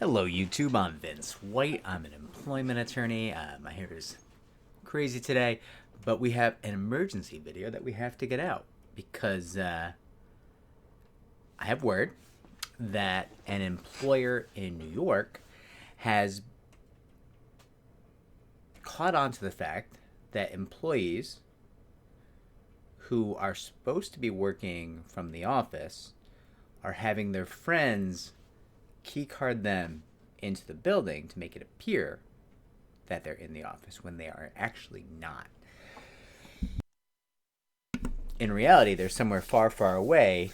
Hello, YouTube. I'm Vince White. I'm an employment attorney. My hair is crazy today, but we have an emergency video that we have to get out because I have word that an employer in New York has caught on to the fact that employees who are supposed to be working from the office are having their friends keycard them into the building to make it appear that they're in the office when they are actually not. In reality, they're somewhere far, far away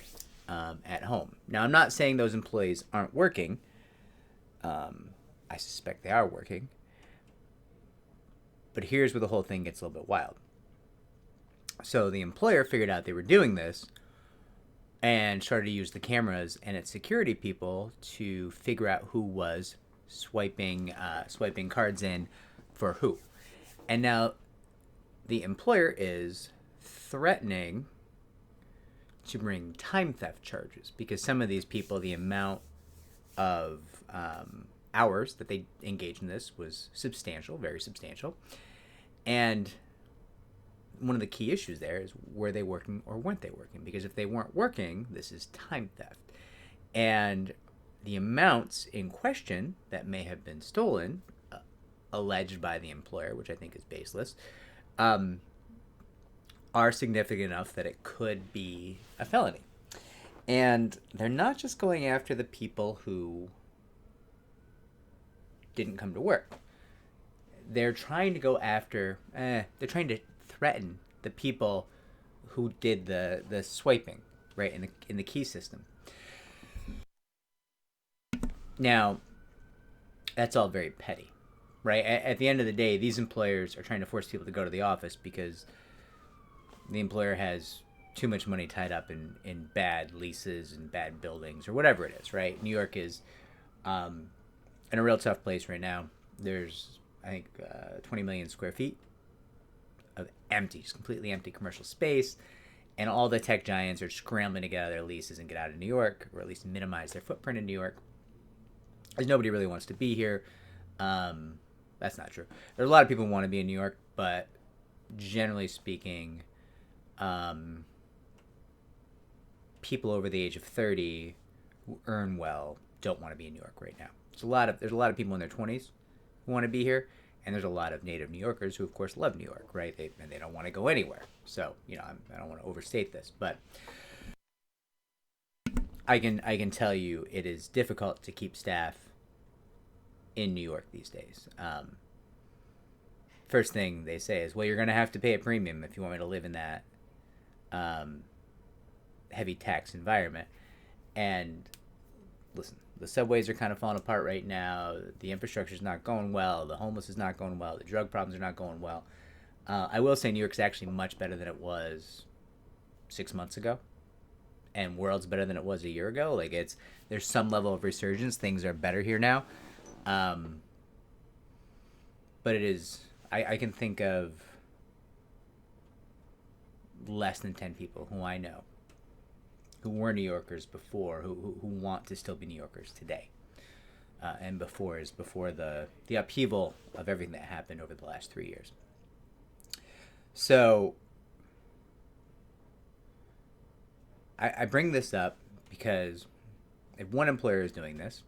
at home. Now, I'm not saying those employees aren't working. I suspect they are working. But here's where the whole thing gets a little bit wild. So the employer figured out they were doing this and started to use the cameras and its security people to figure out who was swiping cards in for who. And now the employer is threatening to bring time theft charges because some of these people, the amount of hours that they engaged in this was substantial, very substantial. And one of the key issues there is, were they working or weren't they working? Because if they weren't working, this is time theft. And the amounts in question that may have been stolen, alleged by the employer, which I think is baseless, are significant enough that it could be a felony. And they're not just going after the people who didn't come to work. They're trying to go after, they're trying to threaten the people who did the swiping, right, in the key system. Now, that's all very petty, right? At the end of the day, these employers are trying to force people to go to the office because the employer has too much money tied up in bad leases and bad buildings or whatever it is, right? New York is in a real tough place right now. There's, I think, 20 million square feet of empty, just completely empty commercial space, and all the tech giants are scrambling to get out of their leases and get out of New York, or at least minimize their footprint in New York, because nobody really wants to be here. That's not true. There's a lot of people who want to be in New York, but generally speaking, people over the age of 30 who earn well don't want to be in New York right now. There's a lot of people in their 20s who want to be here, and there's a lot of native New Yorkers who, of course, love New York, right? And they don't want to go anywhere. So, I don't want to overstate this, but I can tell you it is difficult to keep staff in New York these days. First thing they say is, well, you're going to have to pay a premium if you want me to live in that heavy tax environment. And listen, the subways are kind of falling apart right now. The infrastructure is not going well. The homeless is not going well. The drug problems are not going well. I will say New York's actually much better than it was 6 months ago, and world's better than it was a year ago. Like, there's some level of resurgence. Things are better here now. But it is, I can think of less than 10 people who I know who were New Yorkers before, who want to still be New Yorkers today. And before the upheaval of everything that happened over the last 3 years. So I bring this up because if one employer is doing this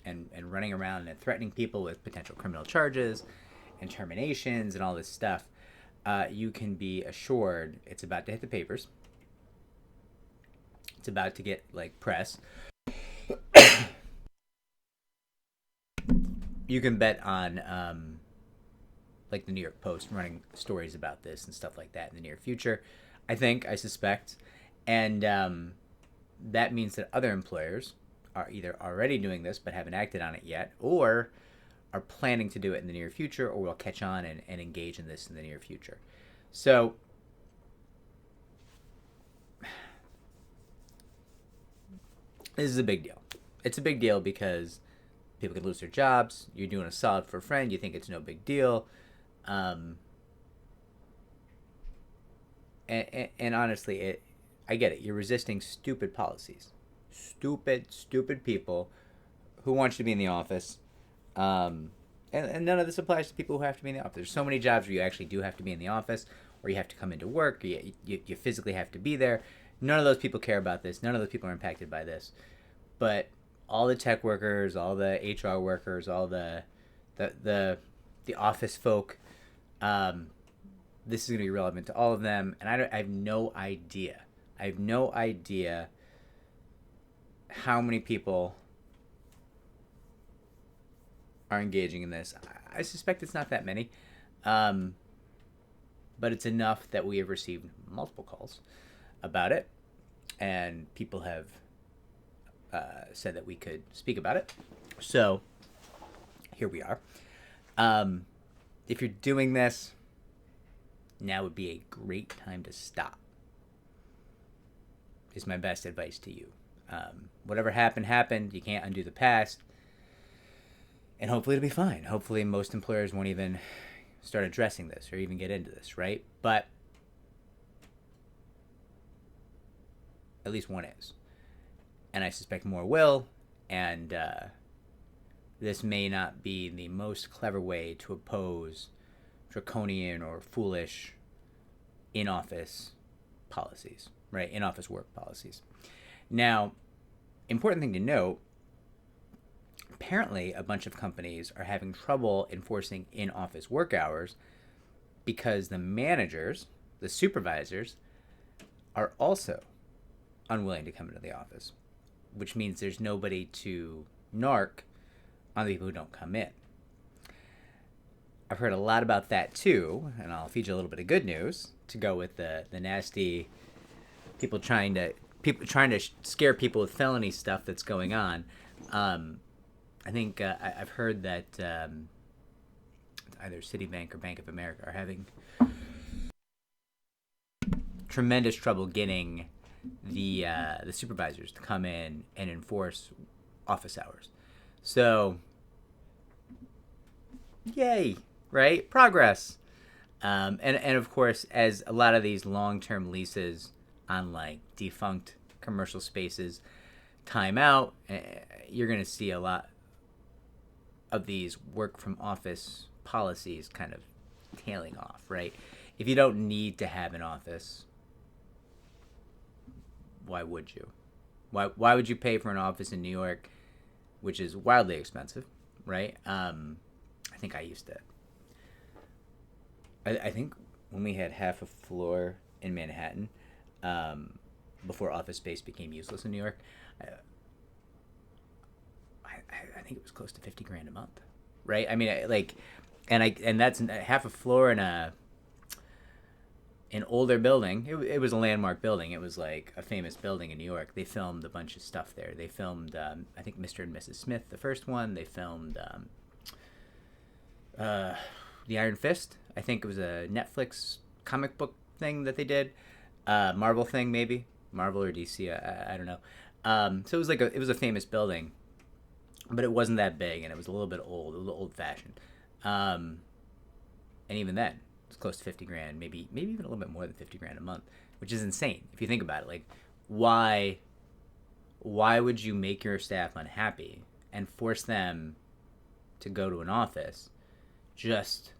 and running around and threatening people with potential criminal charges and terminations and all this stuff, you can be assured it's about to hit the papers. It's about to get, like, press. You can bet on, like, the New York Post running stories about this and stuff like that in the near future. I suspect. And that means that other employers are either already doing this but haven't acted on it yet, or are planning to do it in the near future, or will catch on and engage in this in the near future. So this is a big deal. It's a big deal because people could lose their jobs. You're doing a solid for a friend. You think it's no big deal. And honestly, I get it. You're resisting stupid policies. Stupid people who wants you to be in the office. And none of this applies to people who have to be in the office. There's so many jobs where you actually do have to be in the office, or you have to come into work, or you physically have to be there. None of those people care about this. None of those people are impacted by this. But all the tech workers, all the HR workers, all the office folk, this is going to be relevant to all of them. And I have no idea. I have no idea how many people are engaging in this. I suspect it's not that many, but it's enough that we have received multiple calls about it, and people have said that we could speak about it. So here we are. If you're doing this, now would be a great time to stop, is my best advice to you. Whatever happened. You can't undo the past. And hopefully it'll be fine. Hopefully most employers won't even start addressing this or even get into this, right? But at least one is. And I suspect more will. And this may not be the most clever way to oppose draconian or foolish in-office policies, right? In-office work policies. Now, important thing to note, apparently a bunch of companies are having trouble enforcing in-office work hours because the managers, the supervisors, are also unwilling to come into the office, which means there's nobody to narc on the people who don't come in. I've heard a lot about that too, and I'll feed you a little bit of good news to go with the nasty people trying to scare people with felony stuff that's going on. I think I've heard that either Citibank or Bank of America are having tremendous trouble getting the supervisors to come in and enforce office hours. So, yay, right? Progress. And of course, as a lot of these long-term leases on like defunct commercial spaces time out, you're going to see a lot of these work from office policies kind of tailing off, right? If you don't need to have an office, why would you? Why would you pay for an office in New York, which is wildly expensive, right? I think I used to. I think when we had half a floor in Manhattan, before office space became useless in New York, I think it was close to $50,000 a month, right? I mean, and that's half a floor in an older building. It was a landmark building. It was like a famous building in New York. They filmed a bunch of stuff there. They filmed, I think, Mr. and Mrs. Smith, the first one. They filmed The Iron Fist. I think it was a Netflix comic book thing that they did. Marvel thing, maybe. Marvel or DC, I don't know. So it was a famous building, but it wasn't that big, and it was a little bit old-fashioned. And even then, it's close to $50,000, maybe even a little bit more than $50,000 a month, which is insane if you think about it. Like, why would you make your staff unhappy and force them to go to an office just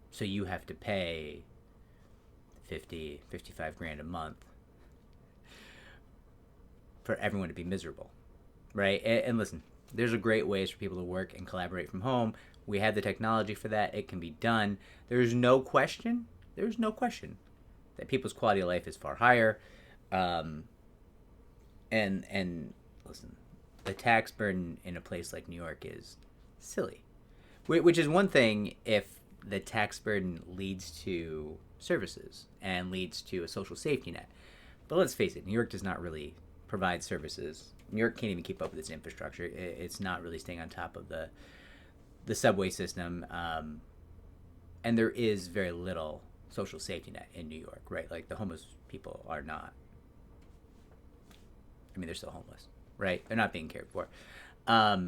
so you have to pay $55,000 a month for everyone to be miserable, right? And listen, there's a great ways for people to work and collaborate from home. We have the technology for that. It can be done. There's no question that people's quality of life is far higher. And listen, the tax burden in a place like New York is silly, which is one thing if the tax burden leads to services and leads to a social safety net. But let's face it, New York does not really provide services. New York can't even keep up with its infrastructure. It's not really staying on top of the subway system, and there is very little social safety net in New York, right? Like, the homeless people are not. I mean, they're still homeless, right? They're not being cared for, at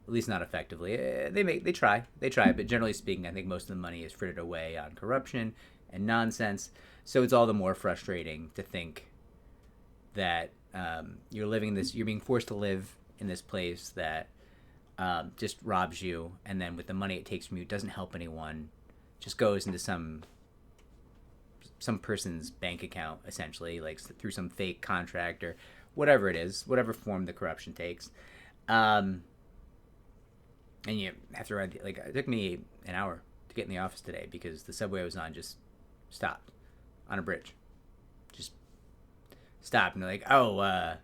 least not effectively. They try, but generally speaking, I think most of the money is frittered away on corruption and nonsense. So it's all the more frustrating to think that you're being forced to live in this place that just robs you, and then with the money it takes from you, doesn't help anyone, just goes into some person's bank account, essentially, like through some fake contract or whatever it is, whatever form the corruption takes. And you have to ride, like, it took me an hour to get in the office today because the subway I was on just stopped on a bridge. Just stopped, and they're like, oh,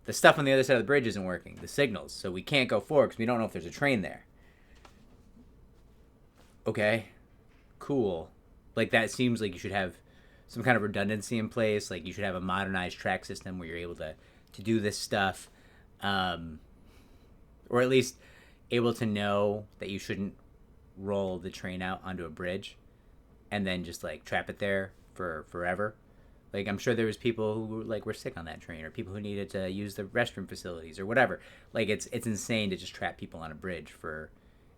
the stuff on the other side of the bridge isn't working, the signals, so we can't go forward because we don't know if there's a train there. Okay, cool. Like, that seems like you should have some kind of redundancy in place. Like, you should have a modernized track system where you're able to do this stuff, or at least able to know that you shouldn't roll the train out onto a bridge and then just like trap it there for forever. Like, I'm sure there was people who like were sick on that train, or people who needed to use the restroom facilities or whatever. Like, it's insane to just trap people on a bridge for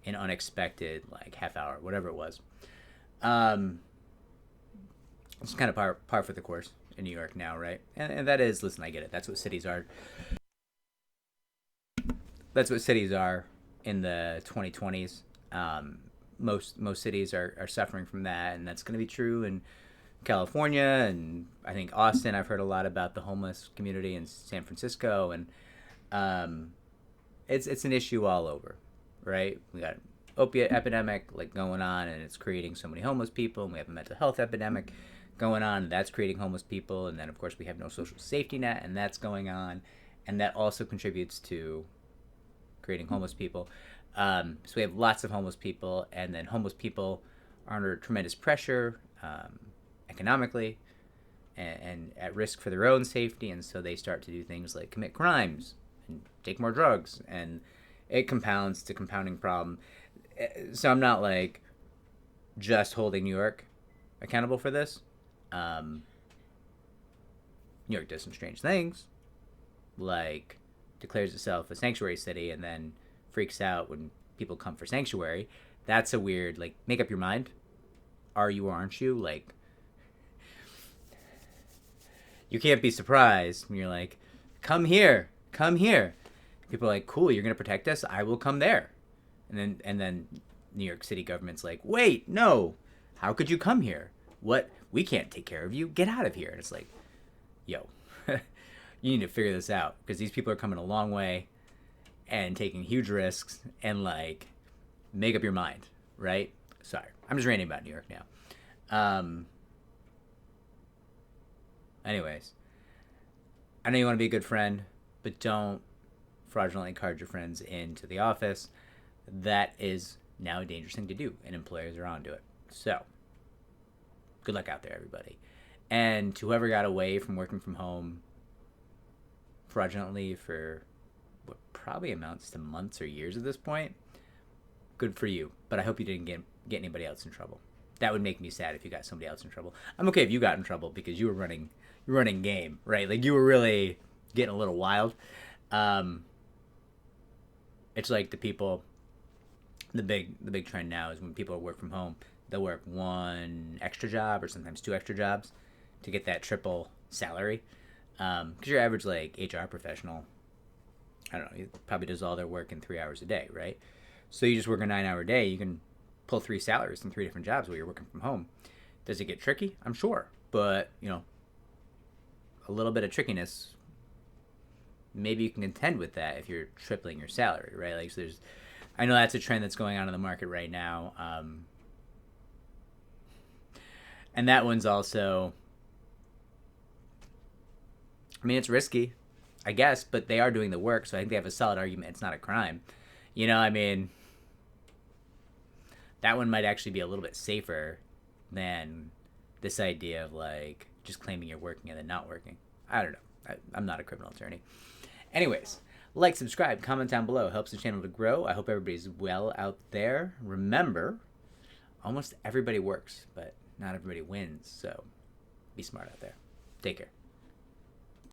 an unexpected like half hour, whatever it was. It's kind of par for the course in New York now, right? And that is, listen, I get it. That's what cities are. That's what cities are in the 2020s. Most cities are suffering from that, and that's going to be true in California, and I think Austin. I've heard a lot about the homeless community in San Francisco, and it's an issue all over, right? We got an opiate epidemic like going on, and it's creating so many homeless people, and we have a mental health epidemic going on, and that's creating homeless people, and then of course we have no social safety net, and that's going on, and that also contributes to creating homeless people. So we have lots of homeless people, and then homeless people are under tremendous pressure economically, and at risk for their own safety, and so they start to do things like commit crimes and take more drugs, and it compounds to compounding problem. So I'm not like just holding New York accountable for this. New York does some strange things, like declares itself a sanctuary city and then freaks out when people come for sanctuary. That's a weird, like, make up your mind. Are you or aren't you? Like, you can't be surprised when you're like, come here, come here. People are like, cool, you're going to protect us? I will come there. And then New York City government's like, wait, no, how could you come here? What? We can't take care of you. Get out of here. And it's like, yo, you need to figure this out, because these people are coming a long way and taking huge risks, and like, make up your mind, right? Sorry, I'm just ranting about New York now. Anyways, I know you want to be a good friend, but don't fraudulently card your friends into the office. That is now a dangerous thing to do, and employers are onto it. So, good luck out there, everybody. And to whoever got away from working from home fraudulently for what probably amounts to months or years at this point, good for you. But I hope you didn't get anybody else in trouble. That would make me sad if you got somebody else in trouble. I'm okay if you got in trouble because you were running game, right? Like, you were really getting a little wild. It's like the big trend now is when people work from home, they'll work one extra job or sometimes two extra jobs to get that triple salary. Because your average like HR professional, I don't know, he probably does all their work in 3 hours a day, right? So you just work a 9-hour day, you can pull 3 salaries in 3 different jobs while you're working from home. Does it get tricky? I'm sure, but a little bit of trickiness, maybe you can contend with that if you're tripling your salary, right? Like, so I know that's a trend that's going on in the market right now, and that one's also, I mean, it's risky, I guess, but they are doing the work, so I think they have a solid argument it's not a crime. I mean, that one might actually be a little bit safer than this idea of, like, just claiming you're working and then not working. I don't know. I'm not a criminal attorney. Anyways, like, subscribe, comment down below. Helps the channel to grow. I hope everybody's well out there. Remember, almost everybody works, but not everybody wins, so be smart out there. Take care.